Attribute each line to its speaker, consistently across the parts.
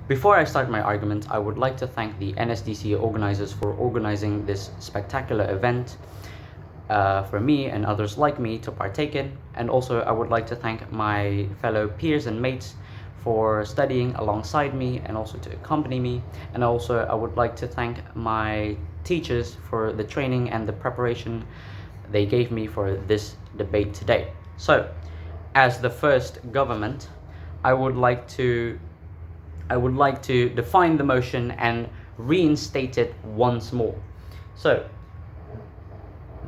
Speaker 1: Before I start my argument, I would like to thank the NSDC organizers for organizing this spectacular event for me and others like me to partake in. And also I would like to thank my fellow peers and mates for studying alongside me and also to accompany me. And also I would like to thank my teachers for the training and the preparation they gave me for this debate today. So, as the first government, I would like to define the motion and reinstate it once more. So,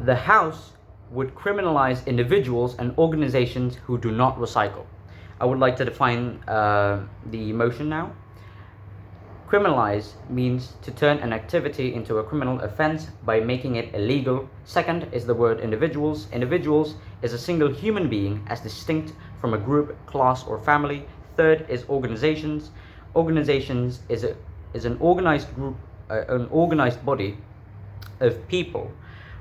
Speaker 1: the House would criminalize individuals and organizations who do not recycle. I would like to define the motion now. Criminalize means to turn an activity into a criminal offense by making it illegal. Second is the word individuals. Individuals is a single human being as distinct from a group, class, or family. Third is organizations. Organizations is an organized group, an organized body of people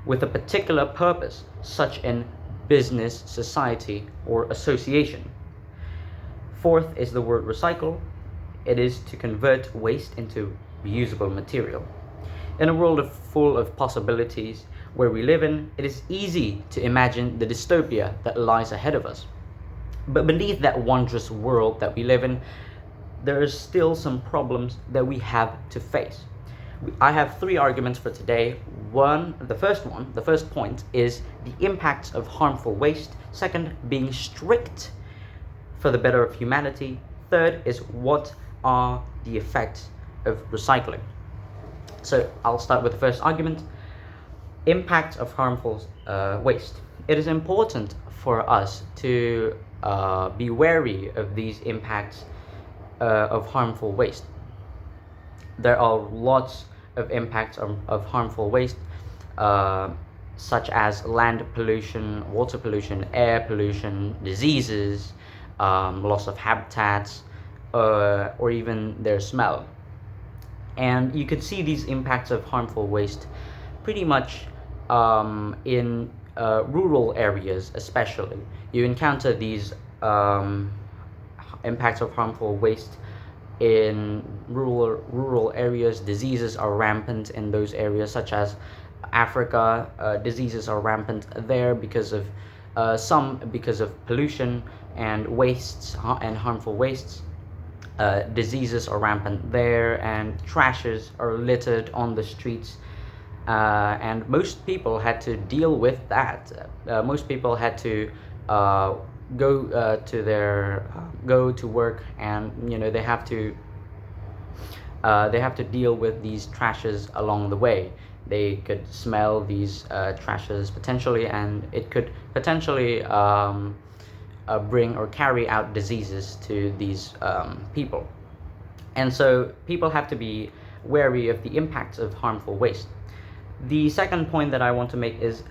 Speaker 1: with a particular purpose, such in business, society, or association. Fourth is the word recycle. It is to convert waste into reusable material. In a world full of possibilities where we live in, it is easy to imagine the dystopia that lies ahead of us. But beneath that wondrous world that we live in, there is still some problems that we have to face. I have three arguments for today. The first point is the impacts of harmful waste. Second, being strict for the better of humanity. Third is what are the effects of recycling. So I'll start with the first argument. Impact of harmful waste. It is important for us to be wary of these impacts of harmful waste. There are lots of impacts of harmful waste, such as land pollution, water pollution, air pollution, diseases, loss of habitats, or even their smell. And you could see these impacts of harmful waste pretty much in rural areas especially. You encounter these impacts of harmful waste in rural areas. Diseases are rampant in those areas, such as Africa. Diseases are rampant there because of because of pollution and wastes and harmful wastes. Diseases are rampant there, and trashes are littered on the streets, and most people had to deal with that. Most people had to go to work, and they have to deal with these trashes along the way. They could smell these trashes potentially, and it could potentially bring or carry out diseases to these people. And so people have to be wary of the impacts of harmful waste. The second point that I want to make is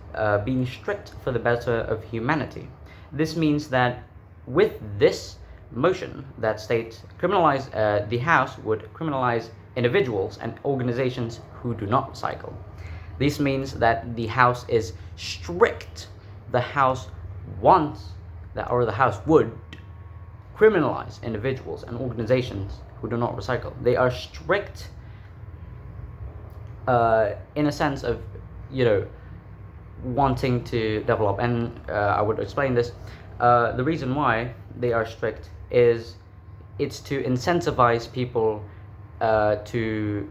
Speaker 1: being strict for the better of humanity. This means that with this motion that states criminalize, the House would criminalize individuals and organizations who do not recycle. This means that the House is strict. The House wants the House would criminalize individuals and organizations who do not recycle. They are strict in a sense of wanting to develop, and I would explain this. The reason why they are strict is it's to incentivize people to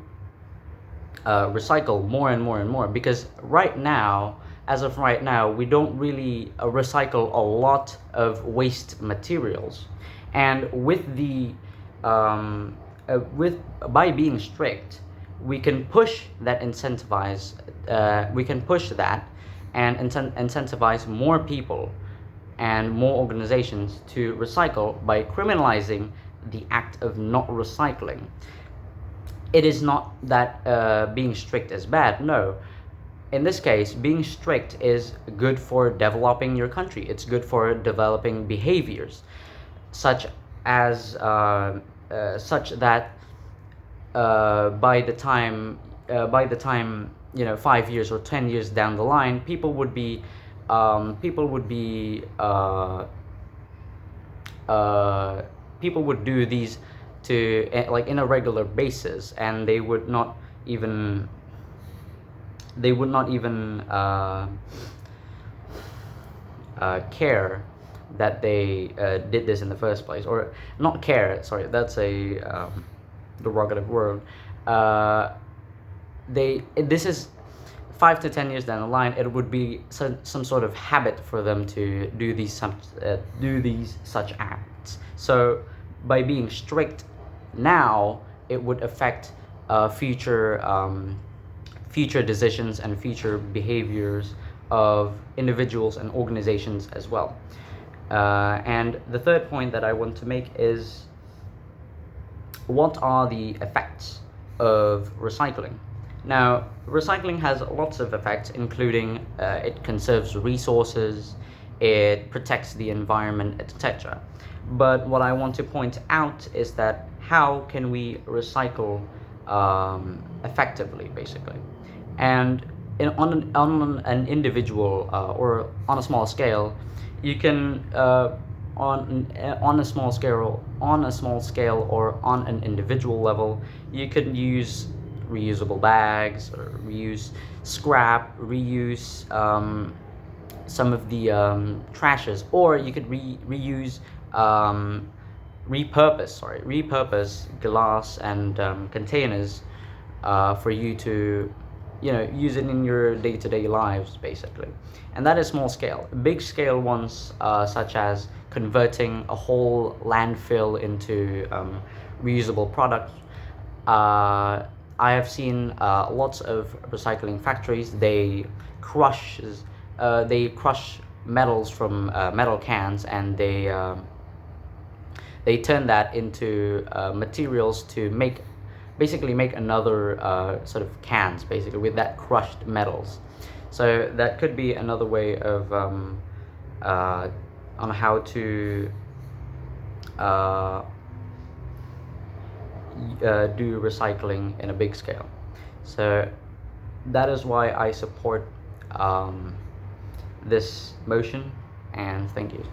Speaker 1: recycle more and more and more, because as of right now, we don't really recycle a lot of waste materials. And by being strict, we can push that and incentivize more people and more organizations to recycle by criminalizing the act of not recycling. It is not that being strict is bad, no. In this case, being strict is good for developing your country. It's good for developing behaviors, such that by the time 5 years or 10 years down the line, people would do these to like in a regular basis, and they would not even care that they did this in the first place, or not care, sorry, that's a derogative word. This is 5 to 10 years down the line, it would be some sort of habit for them to do these such acts. So by being strict now, it would affect future decisions and future behaviors of individuals and organizations as well. And the third point that I want to make is, what are the effects of recycling? Now, recycling has lots of effects, including it conserves resources, it protects the environment, etc. But what I want to point out is that how can we recycle effectively, basically? And on an individual or on a small scale, you can on a small scale or on an individual level, you can use reusable bags, or reuse scrap, reuse some of the trashes, or you could repurpose glass and containers for you to use it in your day-to-day lives, basically. And that is small scale. Big scale ones, such as converting a whole landfill into reusable products. I have seen lots of recycling factories. They crush metals from metal cans, and they turn that into materials to make another sort of cans, basically, with that crushed metals. So that could be another way of on how to do recycling in a big scale. So that is why I support this motion, and thank you.